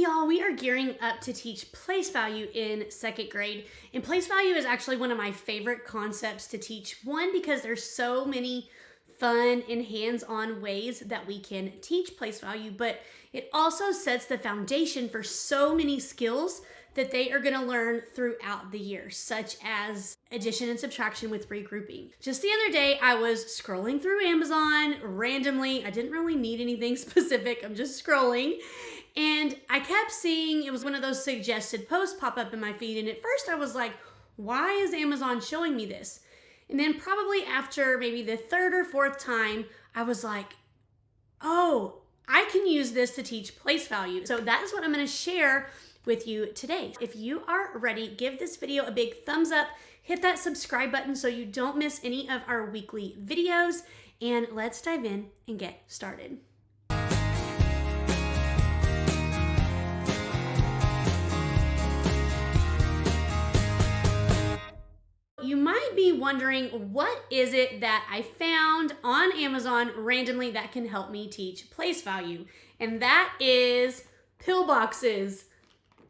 y'all, we are gearing up to teach place value in second grade. And place value is actually one of my favorite concepts to teach. One, because there's so many fun and hands-on ways that we can teach place value, but it also sets the foundation for so many skills that they are gonna learn throughout the year, such as addition and subtraction with regrouping. Just the other day, I was scrolling through Amazon randomly. I didn't really need anything specific. I'm just scrolling. And I kept seeing, it was one of those suggested posts pop up in my feed. And at first I was like, why is Amazon showing me this? And then probably after maybe the third or fourth time, I was like, oh, I can use this to teach place value. So that is what I'm gonna share with you today. If you are ready, give this video a big thumbs up, hit that subscribe button so you don't miss any of our weekly videos, and let's dive in and get started. You might be wondering, what is it that I found on Amazon randomly that can help me teach place value? And that is pill boxes.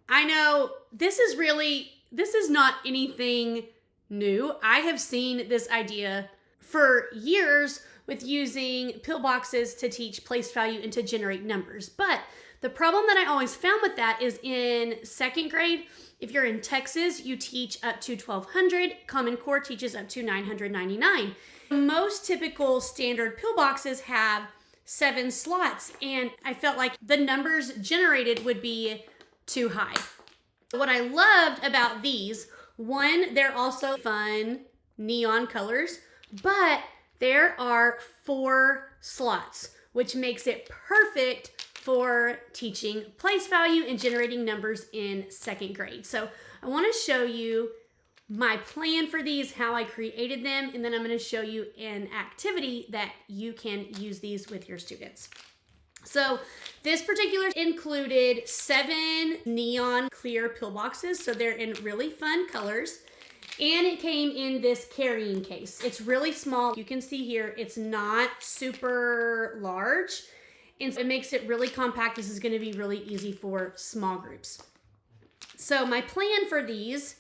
I know this is not anything new. I have seen this idea for years with using pill boxes to teach place value and to generate numbers. But the problem that I always found with that is in second grade, if you're in Texas, you teach up to 1200. Common Core teaches up to 999. Most typical standard pill boxes have 7 slots, and I felt like the numbers generated would be too high. What I loved about these, one, they're also fun neon colors, but there are 4 slots, which makes it perfect for teaching place value and generating numbers in second grade. So I want to show you my plan for these, how I created them, and then I'm going to show you an activity that you can use these with your students. So this particular included 7 neon clear pill boxes, so they're in really fun colors, and it came in this carrying case. It's really small. You can see here, it's not super large, and so it makes it really compact. This is going to be really easy for small groups. So my plan for these,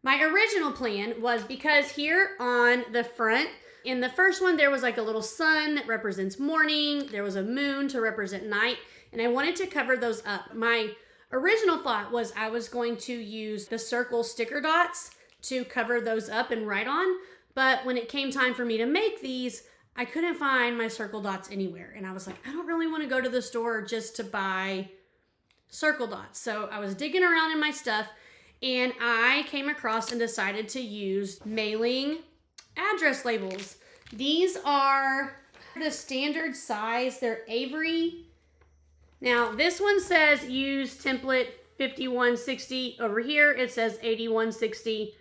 my original plan was, because here on the front, in the first one, there was like a little sun that represents morning. There was a moon to represent night, and I wanted to cover those up. My original thought was I was going to use the circle sticker dots to cover those up and write on, but when it came time for me to make these, I couldn't find my circle dots anywhere. And I was like, I don't really want to go to the store just to buy circle dots. So I was digging around in my stuff, and I came across and decided to use mailing address labels. These are the standard size. They're Avery. Now this one says use template 5160. Over here it says 8160.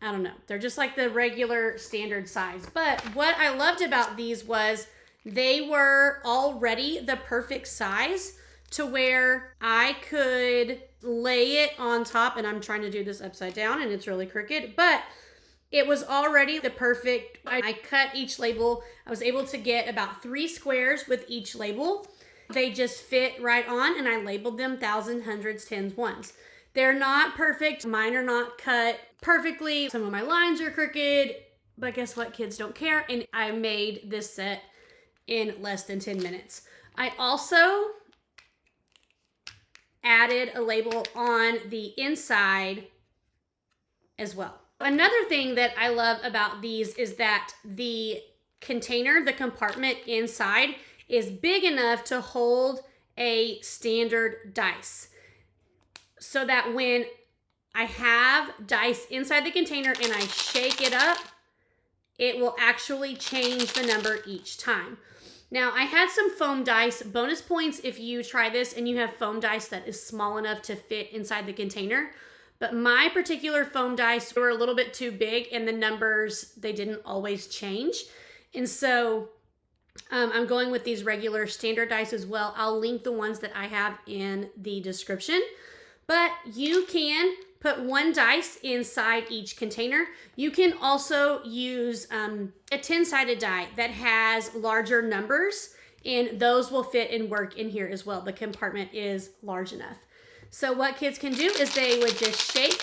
I don't know. They're just like the regular standard size. But what I loved about these was they were already the perfect size to where I could lay it on top, and I'm trying to do this upside down and it's really crooked, but it was already the perfect. I cut each label. I was able to get about 3 squares with each label. They just fit right on, and I labeled them thousands, hundreds, tens, ones. They're not perfect. Mine are not cut perfectly. Some of my lines are crooked, but guess what? Kids don't care. And I made this set in less than 10 minutes. I also added a label on the inside as well. Another thing that I love about these is that the container, the compartment inside, is big enough to hold a standard dice, so that when I have dice inside the container and I shake it up, it will actually change the number each time. Now I had some foam dice. Bonus points if you try this and you have foam dice that is small enough to fit inside the container. But my particular foam dice were a little bit too big, and the numbers, they didn't always change. And so I'm going with these regular standard dice as well. I'll link the ones that I have in the description. But you can put 1 dice inside each container. You can also use a 10-sided die that has larger numbers and those will fit and work in here as well. The compartment is large enough. So what kids can do is they would just shake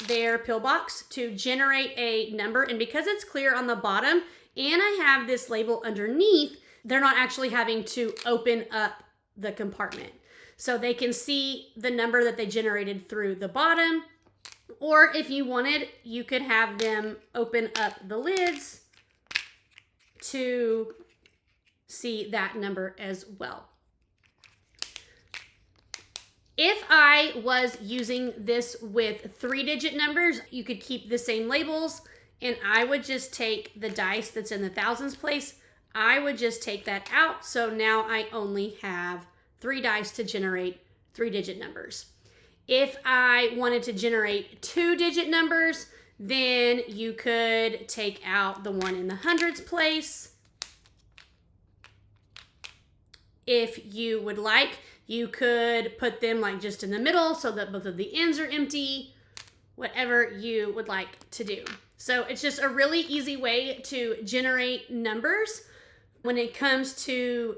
their pill box to generate a number, and because it's clear on the bottom and I have this label underneath, they're not actually having to open up the compartment. So they can see the number that they generated through the bottom, or if you wanted, you could have them open up the lids to see that number as well. If I was using this with 3-digit numbers, you could keep the same labels, and I would just take the dice that's in the thousands place. I would just take that out. So now I only have 3 dice to generate 3-digit numbers. If I wanted to generate 2-digit numbers, then you could take out the one in the hundreds place. If you would like, you could put them like just in the middle so that both of the ends are empty, whatever you would like to do. So it's just a really easy way to generate numbers when it comes to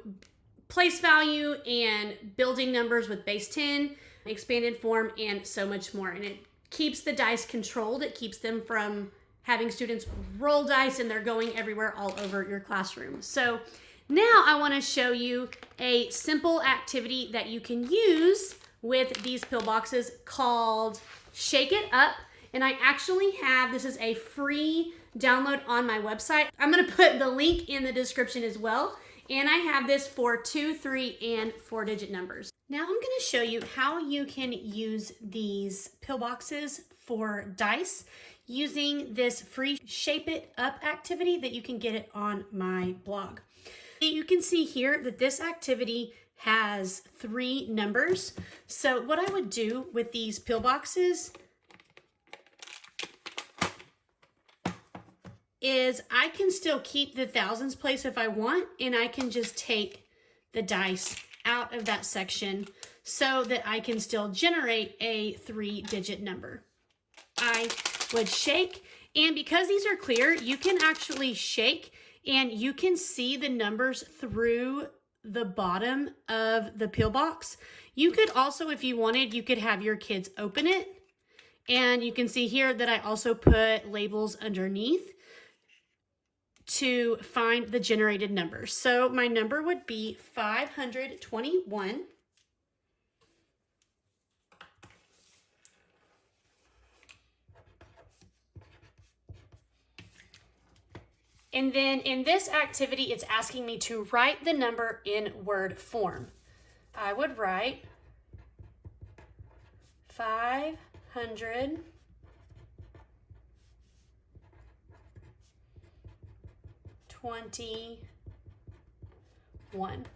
place value and building numbers with base 10, expanded form, and so much more. And it keeps the dice controlled. It keeps them from having students roll dice and they're going everywhere all over your classroom. So now I want to show you a simple activity that you can use with these pill boxes called Shake It Up. And I actually have, this is a free download on my website. I'm going to put the link in the description as well. And I have this for 2, 3, and 4-digit numbers. Now I'm going to show you how you can use these pill boxes for dice using this free Shape It Up activity that you can get it on my blog. You can see here that this activity has 3 numbers. So what I would do with these pill boxes is I can still keep the thousands place if I want, and I can just take the dice out of that section so that I can still generate a 3-digit number. I would shake, and because these are clear, you can actually shake and you can see the numbers through the bottom of the pill box. You could also, if you wanted, you could have your kids open it, and you can see here that I also put labels underneath to find the generated numbers. So my number would be 521. And then in this activity, it's asking me to write the number in word form. I would write 500 21.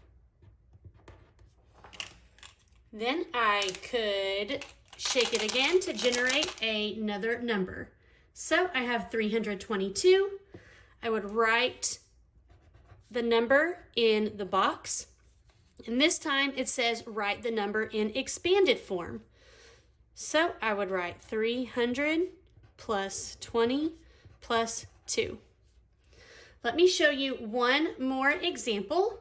Then I could shake it again to generate another number. So I have 322. I would write the number in the box, and this time it says write the number in expanded form. So I would write 300 plus 20 plus 2. Let me show you one more example.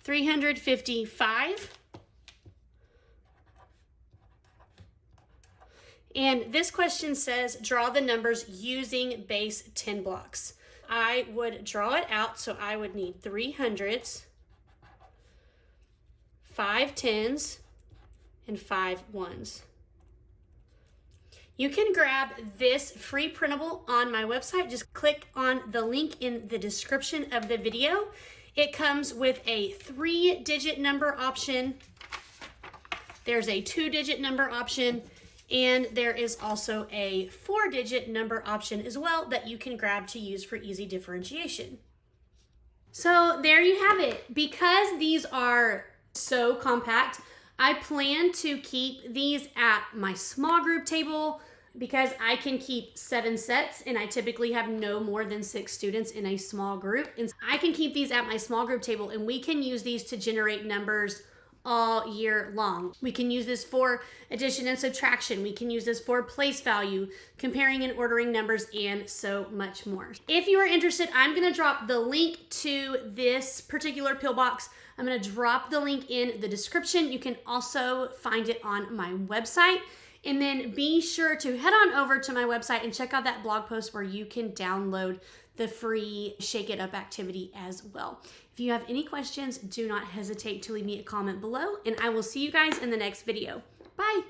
355. And this question says, draw the numbers using base 10 blocks. I would draw it out, so I would need 3 hundreds, 5 tens, and 5 ones. You can grab this free printable on my website. Just click on the link in the description of the video. It comes with a 3-digit number option. There's a 2-digit number option, and there is also a 4-digit number option as well that you can grab to use for easy differentiation. So there you have it. Because these are so compact, I plan to keep these at my small group table because I can keep 7 sets, and I typically have no more than 6 students in a small group. And I can keep these at my small group table, and we can use these to generate numbers all year long. We can use this for addition and subtraction. We can use this for place value, comparing and ordering numbers, and so much more. If you are interested, I'm gonna drop the link to this particular pill box. I'm gonna drop the link in the description. You can also find it on my website. And then be sure to head on over to my website and check out that blog post where you can download the free Shake It Up activity as well. If you have any questions, do not hesitate to leave me a comment below, and I will see you guys in the next video. Bye.